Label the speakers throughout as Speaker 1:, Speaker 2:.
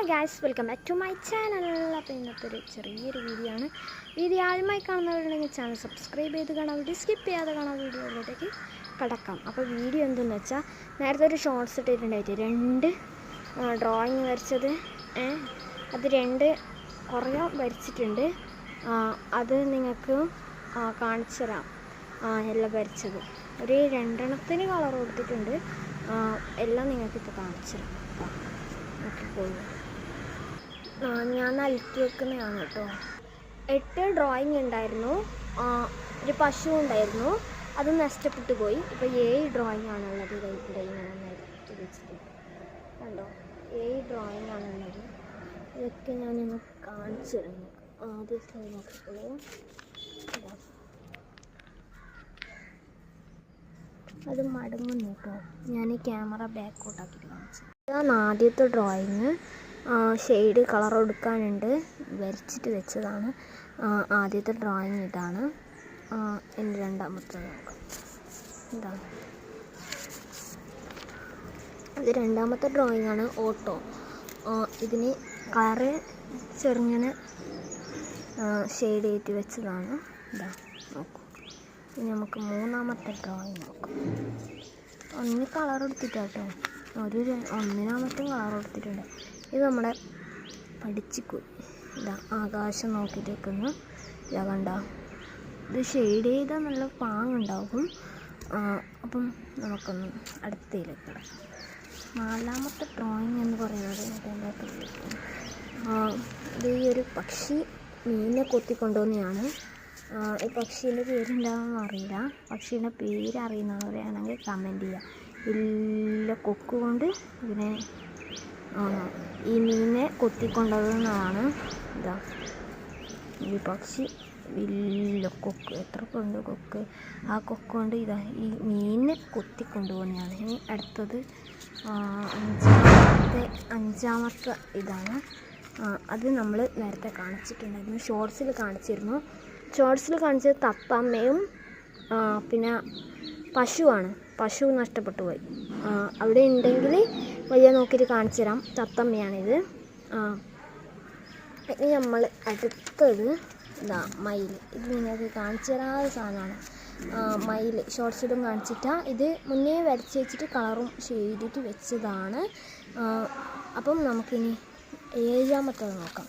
Speaker 1: Guys, welcome back to my channel. അപ്പോൾ ഇന്നത്തെ ഒരു ചെറിയൊരു വീഡിയോ ആണ്. വീഡിയോ ആദ്യമായി കാണുന്നവരുണ്ടെങ്കിൽ ചാനൽ സബ്സ്ക്രൈബ് ചെയ്ത് കാണാം, വീഡിയോ സ്കിപ്പ് ചെയ്യാതെ കാണാം. വീഡിയോയിലേക്ക് കടക്കാം. അപ്പോൾ വീഡിയോ എന്തെന്ന് വെച്ചാൽ, നേരത്തെ ഒരു ഷോർട്സ് ഇട്ടിട്ടുണ്ടായിട്ട് 2 ഡ്രോയിങ് വരച്ചത്, അത് 2 കുറേ വരച്ചിട്ടുണ്ട്. അത് നിങ്ങൾക്ക് കാണിച്ചു തരാം. എല്ലാം വരച്ചത് ഒരു 2 കളർ കൊടുത്തിട്ടുണ്ട്. എല്ലാം നിങ്ങൾക്കിപ്പോൾ കാണിച്ചു തരാം. ഞാൻ അലക്കി വെക്കുന്നതാണ് കേട്ടോ. 8 ഡ്രോയിങ് ഉണ്ടായിരുന്നു. ഒരു പശു ഉണ്ടായിരുന്നു, അത് നഷ്ടപ്പെട്ടു പോയി. ഇപ്പോൾ 7 ഡ്രോയിങ് ആണുള്ളത്. ഇവിടെ ഇങ്ങനെ നിരത്തി വെച്ചിട്ട് കണ്ടോ, 7 ഡ്രോയിങ് ആണുള്ളത്. ഇതൊക്കെ ഞാനിന്ന് കാണിച്ചു തരാം. ആദ്യത്തെ നോക്കിക്കോളൂ. അത് മടങ്ങുന്നു കേട്ടോ. ഞാൻ ഈ ക്യാമറ ബാക്കോട്ടാക്കിയിട്ട് കാണിച്ചു. ഇതാണ് ആദ്യത്തെ ഡ്രോയിങ്. ഷെയ്ഡ് കളർ കൊടുക്കാനുണ്ട്, വരച്ചിട്ട് വെച്ചതാണ്. ആദ്യത്തെ ഡ്രോയിങ് ഇതാണ്. ഇനി രണ്ടാമത്തെ നോക്കാം. ഇതാണ് ഇത് രണ്ടാമത്തെ ഡ്രോയിങ് ആണ്. ഓട്ടോ. ഇതിന് കളറ് ചെറുങ്ങനെ ഷെയ്ഡ് ചെയ്ത് വെച്ചതാണ്. ഇതാ നോക്കൂ. ഇനി നമുക്ക് മൂന്നാമത്തെ ഡ്രോയിങ് നോക്കാം. ഒന്നിന് കളർ എടുത്തിട്ടാട്ടോ, ഒന്നിനാമത്തെ കളർ കൊടുത്തിട്ടുണ്ട്. ഇത് നമ്മുടെ പഠിച്ചിക്കോയി. ഇതാ ആകാശം നോക്കിയിട്ട് വെക്കുന്നു. ഇതാ കണ്ട, ഇത് ഷെയ്ഡ് ചെയ്താൽ നല്ല പാങ്ങുണ്ടാകും. അപ്പം നമുക്കൊന്ന് അടുത്തയിലേക്ക് കിടക്കാം. നാലാമത്തെ ഡ്രോയിങ് എന്ന് പറയുന്നത് ഇത് ഈ ഒരു പക്ഷി മീനിനെ കൊത്തിക്കൊണ്ടുവന്നെയാണ്. ഈ പക്ഷീൻ്റെ പേരുണ്ടാകുമെന്ന് അറിയില്ല. പക്ഷീൻ്റെ പേര് അറിയുന്നവരാണെങ്കിൽ കമൻറ്റ് ചെയ്യുക. വലിയ കൊക്ക് കൊണ്ട് ഇതിനെ ഈ മീനിനെ കൊത്തിക്കൊണ്ടുവന്നതാണ്. ഇതാ ഈ പക്ഷി വലിയ കൊക്ക്, എത്ര കൊണ്ട് കൊക്ക്, ആ കൊക്ക് കൊണ്ട് ഇതാ ഈ മീനിനെ കൊത്തിക്കൊണ്ടുപോകുന്നതാണ്. ഇനി അടുത്തത് അഞ്ചാമത്തെ ഇതാണ്. അത് നമ്മൾ നേരത്തെ കാണിച്ചിട്ടുണ്ടായിരുന്നു, ഷോർട്സിൽ കാണിച്ചിരുന്നു. ഷോർട്സിൽ കാണിച്ചത് തത്തമ്മയും പിന്നെ പശുവാണ്. പശു നഷ്ടപ്പെട്ടു പോയി. അവിടെ ഉണ്ടെങ്കിൽ വലിയ നോക്കിയിട്ട് കാണിച്ചു തരാം. തത്തമ്മയാണിത്. ഇനി നമ്മൾ അടുത്തത് ഇതാ മയിൽ. ഇത് നിങ്ങൾക്ക് കാണിച്ചു തരാത്ത സാധനമാണ്. മയിൽ ഷോർട്സിലും കാണിച്ചിട്ടാണ്. ഇത് മുന്നേ വരച്ച് വെച്ചിട്ട് കളറും ചെയ്തിട്ട് വെച്ചതാണ്. അപ്പം നമുക്കിനി 7ാമത്തത് നോക്കാം.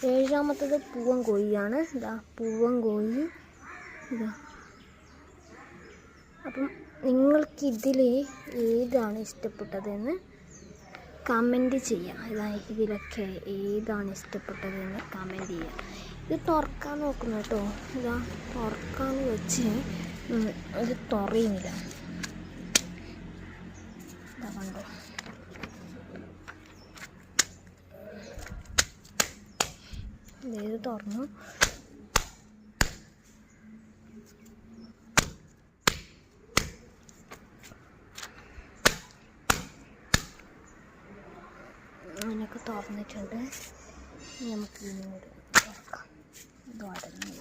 Speaker 1: 7ാമത്തത് പൂവൻ കോഴിയാണ്. ഇതാ പൂവൻ കോഴി. ഇതാ. അപ്പം നിങ്ങൾക്കിതിൽ ഏതാണ് ഇഷ്ടപ്പെട്ടതെന്ന് കമൻറ്റ് ചെയ്യാം. ഇതാ ഇതിലൊക്കെ ഏതാണ് ഇഷ്ടപ്പെട്ടതെന്ന് കമൻറ്റ് ചെയ്യാം. ഇത് തുറക്കാൻ നോക്കുന്നു കേട്ടോ. ഇതാ തുറക്കാൻ വെച്ച് ഇത് തുറയുന്നില്ല. ഇതാ കണ്ടോ, ഇത് തുറന്നു. അങ്ങനെയൊക്കെ തുറന്നിട്ടുണ്ട്. നമുക്ക് ഇങ്ങോട്ട് തുറക്കാം. ഇത് അടങ്ങി.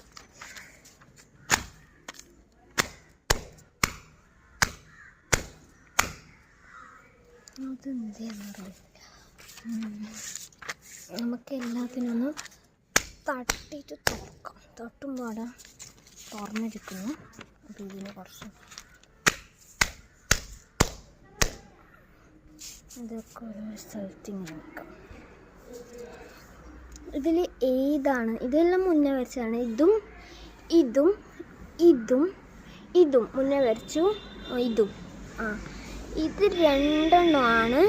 Speaker 1: അതെന്താണെന്നറിയില്ല. നമുക്ക് എല്ലാത്തിനൊന്ന് തട്ടിയിട്ട് തുറക്കാം. തട്ടുമ്പോൾ അവിടെ തുറന്നിരിക്കുന്നു. അപ്പോൾ ഇതിന് കുറച്ച് ഇതൊക്കെ ഒരു സ്ഥലത്ത് ഇങ്ങനെ വെക്കാം. ഇതിൽ ഏതാണ്, ഇതെല്ലാം മുന്നേ വരച്ചതാണ്. ഇതും ഇതും ഇതും ഇതും മുന്നേ വരച്ചു. ഇതും ഇത് 2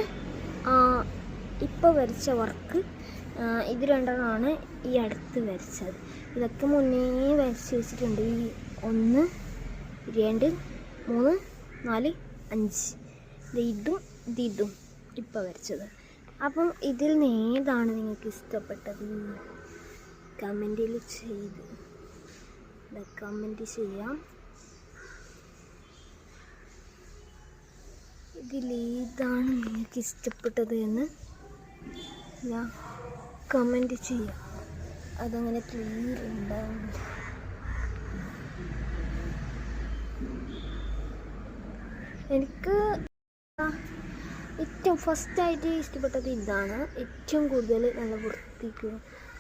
Speaker 1: ഇപ്പോൾ വരച്ച വർക്ക്. ഇത് 2 ഈ അടുത്ത് വരച്ചത്. ഇതൊക്കെ മുന്നേ വരച്ച് വെച്ചിട്ടുണ്ട്. ഈ 1 2 3 4 5 ഇതും ഇതും ഇപ്പോൾ വരച്ചത്. അപ്പം ഇതിൽ നിന്ന് ഏതാണ് നിങ്ങൾക്ക് ഇഷ്ടപ്പെട്ടത് കമൻറ്റിൽ കമൻറ്റ് ചെയ്യാം. ഇതിലേതാണ് നിങ്ങൾക്ക് ഇഷ്ടപ്പെട്ടത് എന്ന് ഞാൻ കമൻറ്റ് ചെയ്യാം. അതങ്ങനെ ക്ലിയർ ഉണ്ടാവും. എനിക്ക് ഏറ്റവും ഫസ്റ്റായിട്ട് ഇഷ്ടപ്പെട്ടത് ഇതാണ്. ഏറ്റവും കൂടുതൽ നല്ല വൃത്തിക്ക്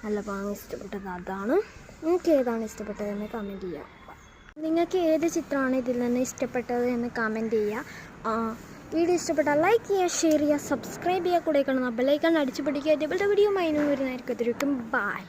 Speaker 1: നല്ല പാങ്ങ് ഇഷ്ടപ്പെട്ടത് അതാണ്. നിങ്ങൾക്ക് ഏതാണ് ഇഷ്ടപ്പെട്ടതെന്ന് കമൻറ്റ് ചെയ്യുക. നിങ്ങൾക്ക് ഏത് ചിത്രമാണ് ഇതിൽ നിന്ന് ഇഷ്ടപ്പെട്ടത് എന്ന് കമൻറ്റ് ചെയ്യുക. വീഡിയോ ഇഷ്ടപ്പെട്ടാൽ ലൈക്ക് ചെയ്യുക, ഷെയർ ചെയ്യുക, സബ്സ്ക്രൈബ് ചെയ്യുക, കൂടെ കാണുന്ന ബെല്ലൈക്കൺ അടിച്ചു പിടിക്കുക. ഇതേപോലത്തെ വീഡിയോ മൈനൂരിനായിരിക്കും. ബൈ.